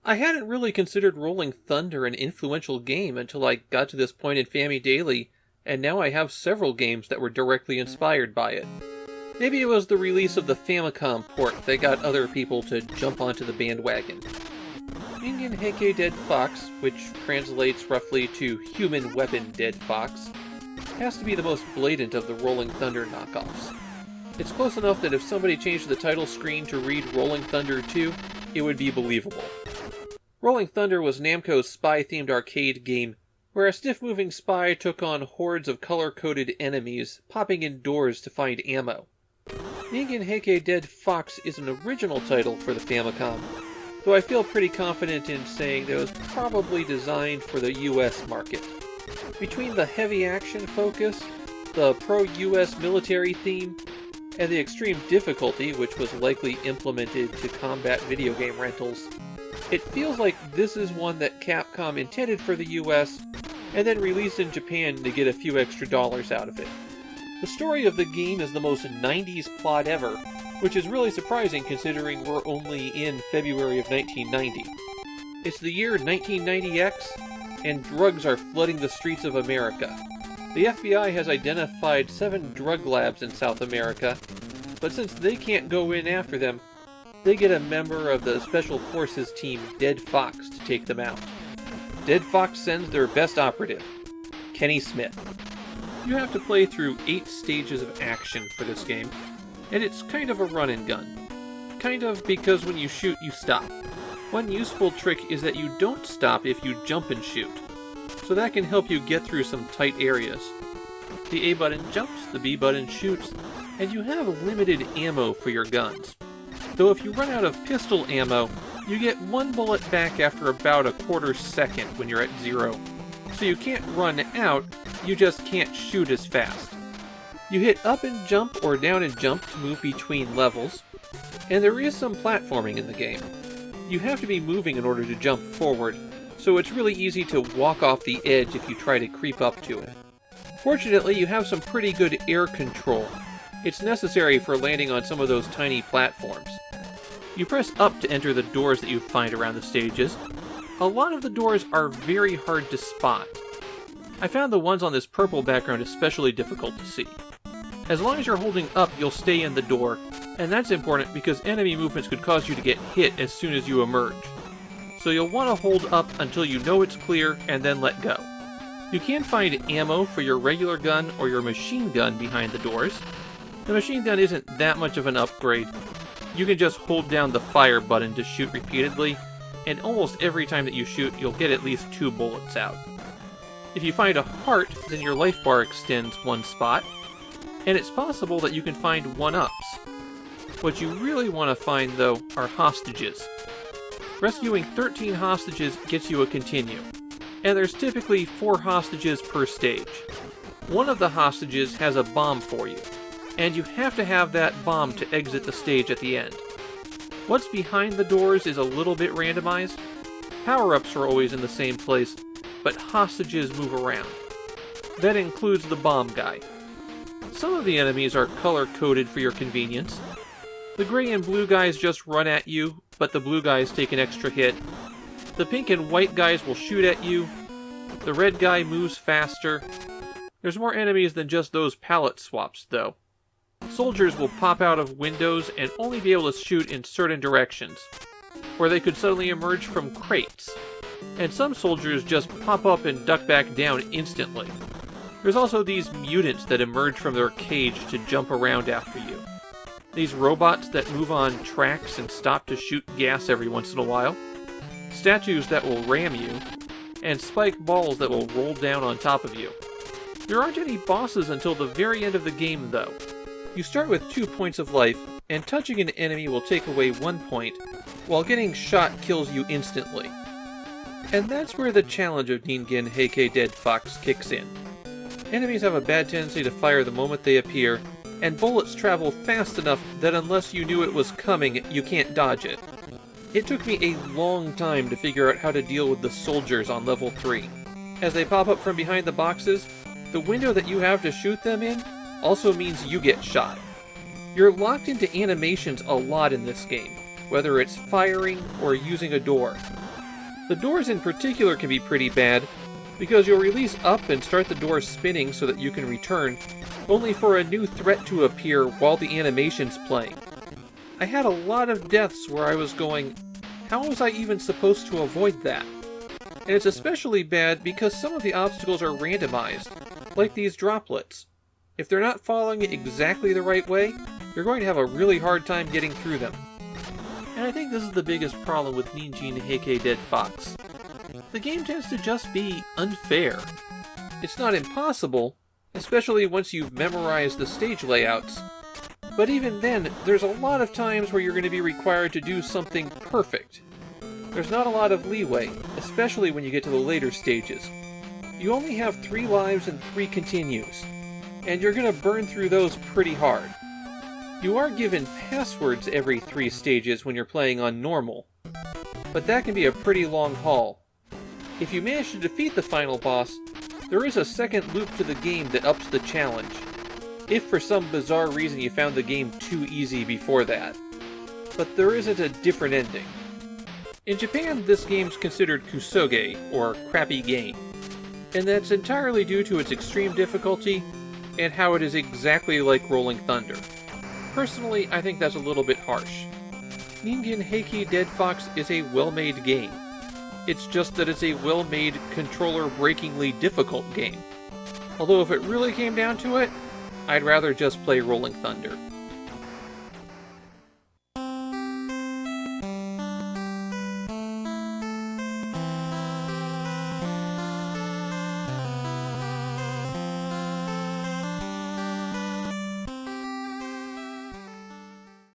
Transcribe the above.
I hadn't really considered Rolling Thunder an influential game until I got to this point in Famidaily, and now I have several games that were directly inspired by it. Maybe it was the release of the Famicom port that got other people to jump onto the bandwagon. Ningen Heiki Dead Fox, which translates roughly to Human Weapon Dead Fox, has to be the most blatant of the Rolling Thunder knockoffs. It's close enough that if somebody changed the title screen to read Rolling Thunder 2, it would be believable. Rolling Thunder was Namco's spy-themed arcade game, where a stiff-moving spy took on hordes of color-coded enemies, popping in doors to find ammo. Ningen Heiki Dead Fox is an original title for the Famicom, though I feel pretty confident in saying that it was probably designed for the US market. Between the heavy action focus, the pro-US military theme, and the extreme difficulty which was likely implemented to combat video game rentals, it feels like this is one that Capcom intended for the US and then released in Japan to get a few extra dollars out of it. The story of the game is the most 90s plot ever, which is really surprising considering we're only in February of 1990. It's the year 1990X, and drugs are flooding the streets of America. The FBI has identified 7 drug labs in South America, but since they can't go in after them, they get a member of the Special Forces team Dead Fox to take them out. Dead Fox sends their best operative, Kenny Smith. You have to play through 8 stages of action for this game, and it's kind of a run and gun. Kind of because when you shoot, you stop. One useful trick is that you don't stop if you jump and shoot, so that can help you get through some tight areas. The A button jumps, the B button shoots, and you have limited ammo for your guns. Though if you run out of pistol ammo, you get 1 bullet back after about a quarter second when you're at 0. So you can't run out, you just can't shoot as fast. You hit up and jump or down and jump to move between levels, and there is some platforming in the game. You have to be moving in order to jump forward, so it's really easy to walk off the edge if you try to creep up to it. Fortunately, you have some pretty good air control. It's necessary for landing on some of those tiny platforms. You press up to enter the doors that you find around the stages. A lot of the doors are very hard to spot. I found the ones on this purple background especially difficult to see. As long as you're holding up, you'll stay in the door, and that's important because enemy movements could cause you to get hit as soon as you emerge. So you'll want to hold up until you know it's clear and then let go. You can find ammo for your regular gun or your machine gun behind the doors. The machine gun isn't that much of an upgrade. You can just hold down the fire button to shoot repeatedly, and almost every time that you shoot, you'll get at least 2 bullets out. If you find a heart, then your life bar extends 1 spot, and it's possible that you can find 1-ups. What you really want to find, though, are hostages. Rescuing 13 hostages gets you a continue, and there's typically 4 hostages per stage. One of the hostages has a bomb for you, and you have to have that bomb to exit the stage at the end. What's behind the doors is a little bit randomized. Power-ups are always in the same place, but hostages move around. That includes the bomb guy. Some of the enemies are color-coded for your convenience. The gray and blue guys just run at you, but the blue guys take an extra hit. The pink and white guys will shoot at you. The red guy moves faster. There's more enemies than just those palette swaps, though. Soldiers will pop out of windows and only be able to shoot in certain directions, where they could suddenly emerge from crates. And some soldiers just pop up and duck back down instantly. There's also these mutants that emerge from their cage to jump around after you. These robots that move on tracks and stop to shoot gas every once in a while. Statues that will ram you. And spiked balls that will roll down on top of you. There aren't any bosses until the very end of the game, though. You start with 2 points of life, and touching an enemy will take away 1 point, while getting shot kills you instantly. And that's where the challenge of Ningen Heiki Dead Fox kicks in. Enemies have a bad tendency to fire the moment they appear, and bullets travel fast enough that unless you knew it was coming, you can't dodge it. It took me a long time to figure out how to deal with the soldiers on level 3. As they pop up from behind the boxes, the window that you have to shoot them in also means you get shot. You're locked into animations a lot in this game, whether it's firing or using a door. The doors in particular can be pretty bad, because you'll release up and start the door spinning so that you can return, only for a new threat to appear while the animation's playing. I had a lot of deaths where I was going, how was I even supposed to avoid that? And it's especially bad because some of the obstacles are randomized, like these droplets. If they're not falling exactly the right way, you're going to have a really hard time getting through them. And I think this is the biggest problem with Ningen Heiki Dead Fox. The game tends to just be unfair. It's not impossible, especially once you've memorized the stage layouts, but even then, there's a lot of times where you're going to be required to do something perfect. There's not a lot of leeway, especially when you get to the later stages. You only have 3 lives and 3 continues, and you're going to burn through those pretty hard. You are given passwords every 3 stages when you're playing on normal, but that can be a pretty long haul. If you manage to defeat the final boss, there is a second loop to the game that ups the challenge, if for some bizarre reason you found the game too easy before that. But there isn't a different ending. In Japan, this game's considered kusoge, or crappy game, and that's entirely due to its extreme difficulty and how it is exactly like Rolling Thunder. Personally, I think that's a little bit harsh. Ningen Heiki Dead Fox is a well-made game. It's just that it's a well-made, controller-breakingly difficult game. Although if it really came down to it, I'd rather just play Rolling Thunder.